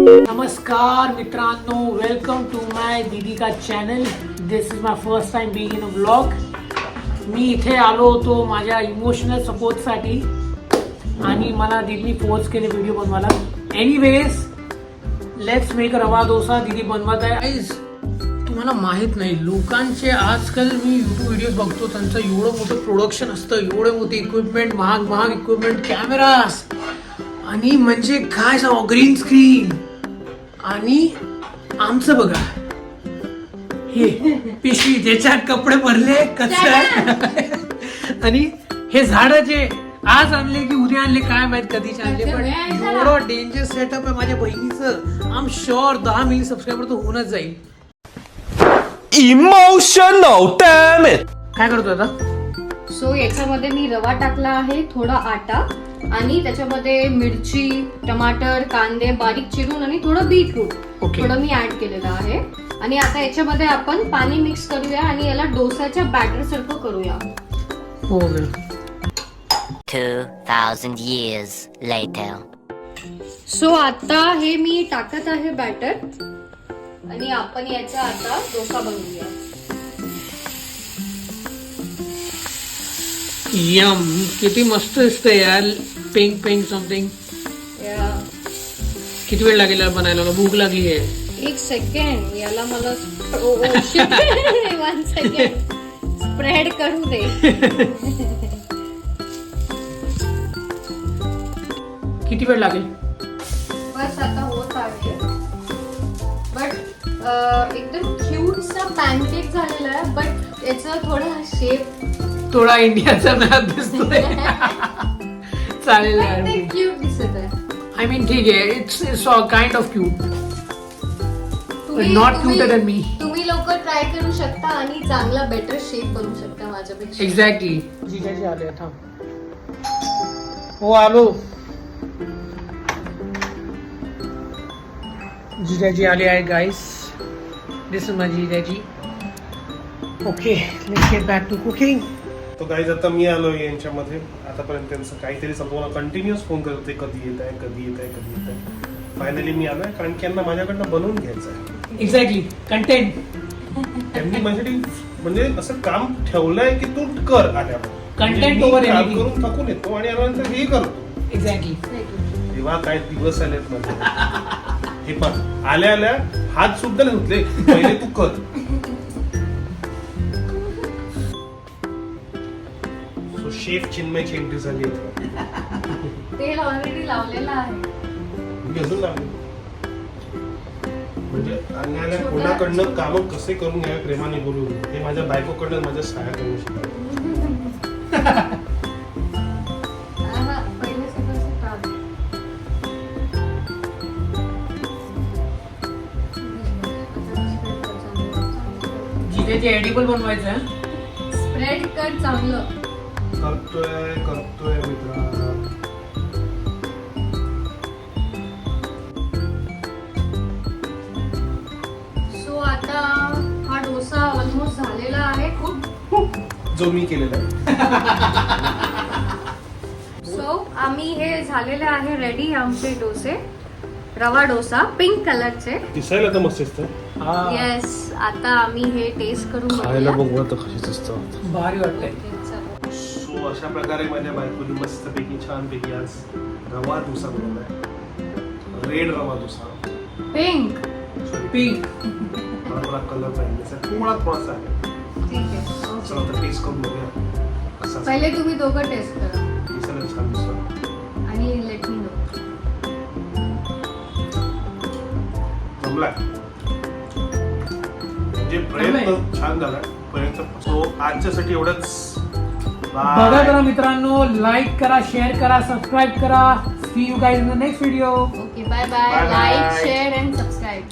नमस्कार मित्रांनो, welcome to my दीदी का channel. This is my first time being in a vlog. मी इथे आलो होतो माझ्या इमोशनल सपोर्टसाठी आणि मला दीदीने फोर्स केले व्हिडिओ बनवायला. एनिवेज लेट्स मेक रवा डोसा. दीदी बनवत आहे. तुम्हाला माहित नाही, लोकांचे आजकाल मी यूट्यूब व्हिडिओ बघतो, त्यांचं एवढं मोठं प्रोडक्शन असतं, एवढे मोठे इक्विपमेंट, महाग इक्विपमेंट, कॅमेरास आणि म्हणजे काय सांगू, ग्रीन स्क्रीन. आणि आमचं बघा, हे पिशवी ज्याच्यात कपडे भरले कचरा आणि हे झाड जे आज आणले की उद्या आणले काय माहित, कधीच आणले, पण एवढं डेंजर सेटअप आहे माझ्या बहिणीचं. I am sure 10 million subscriber तर होऊनच जाईल. Emotional dam it. काय करतोय आता? सो याच्यामध्ये मी रवा टाकला आहे, थोडा आटा आणि त्याच्यामध्ये मिरची, टमाटर, कांदे बारीक चिरून आणि थोडं बीटरूट थोडं मी ऍड केलेलं आहे. आणि आता याच्यामध्ये आपण पाणी मिक्स करूया आणि याला डोसाच्या बॅटर सारखं करूया. हो. 2000 years later. सो आता हे मी टाकत आहे बॅटर आणि आपण याचा आता डोसा बनवूया. यम, किती मस्त दिसतंय यार. Pink something. किती वेळ लागेल बनायला? भूक लागली आहे. एक सेकंड, याला मला 1 सेकंड स्प्रेड करू दे. किती वेळ लागेल? बस आता होत आहे. बट एकदम क्यूट सा पॅनकेक झालेला आहे, बट याचा थोडा शेप थोडा इंडियाचा मॅप दिसतोय. चालेल यार. क्यूट दिसत आहे. आय मीन ठीक आहे, it's kind of cute, not cuter than me. तुम्ही लोक ट्राय करू शकता आणि चांगला बेटर शेप बनवू शकता माझ्यापेक्षा. एक्झॅक्टली. जिजाजी आले, थांब. हो आलो. जिजाजी आले आहे गाईस. दिस इज माय जिजाजी. Okay, let's get back to cooking. तो गाईज आता मी आलो यांच्यामध्ये. आतापर्यंत त्यांचं काहीतरी संपूर्ण कंटिन्युअस फोन करत होते, कधी येत आहे. फायनली मी आलोय, कारण की यांना माझ्याकडनं बनवून घ्यायचं आहे. Exactly, content. त्यांनी माझ्यासाठी म्हणजे असं काम ठेवलंय की तू कर आल्यावर. Content मी over काम anything. करून थकून येतो आणि आल्यानंतर हे करतो. एक्झॅक्टली. तेव्हा काय दिवस आलेत माझे. हे पण आल्या हात सुद्धा नाही धुतले, पहिले तू कर. सो शेफ चिन्मयची एंट्री झाली. तेल ऑलरेडी लावलेलं आहे. मी अजून लागलो म्हणजे अन्याला कोणाकडनं काम कसे करून घ्यावे प्रेमाने बोलून, हे माझ्या बायकोकडनं माझ्या सहाय्या करून शिकलो. पहिले सगळं टाक. जिजाजी एडिबल बनवायचं. स्प्रेड कर चांगलं. करतोय मित्रा. सो आता हा डोसा ऑलमोस्ट झालेला आहे जो मी केलेला आहे. सो आम्ही हे झालेले आहे रेडी आमचे डोसे. रवा डोसा पिंक कलरचे. दिसायला तर मस्त दिसतं. येस, आता आम्ही हे टेस्ट करून खायला बघूया. बघू आता कशी दिसतं. भारी वाटतंय. सो अशा प्रकारे माझ्या बायकोनी मस्तपैकी छानपैकी आज रवा डोसा बनवलाय. रेड रवा डोसा. पिंक. पिंक. मला थोडा कलर पाहिजे, थोडासा आहे. ठीक आहे. चला आता टेस्ट करून बघूया कसा. पहिले तुम्ही दोघं टेस्ट करा दिसायला छान दिसतं. आणि लेट मी नो. जमलाय म्हणजे प्रयत्न छान झाला. सो आजच्यासाठी एवढंच. बघा करा मित्रांनो, लाईक करा, शेअर करा, सबस्क्राईब करा. See you guys in the next video. Okay, bye bye. Bye bye. Like, share and subscribe.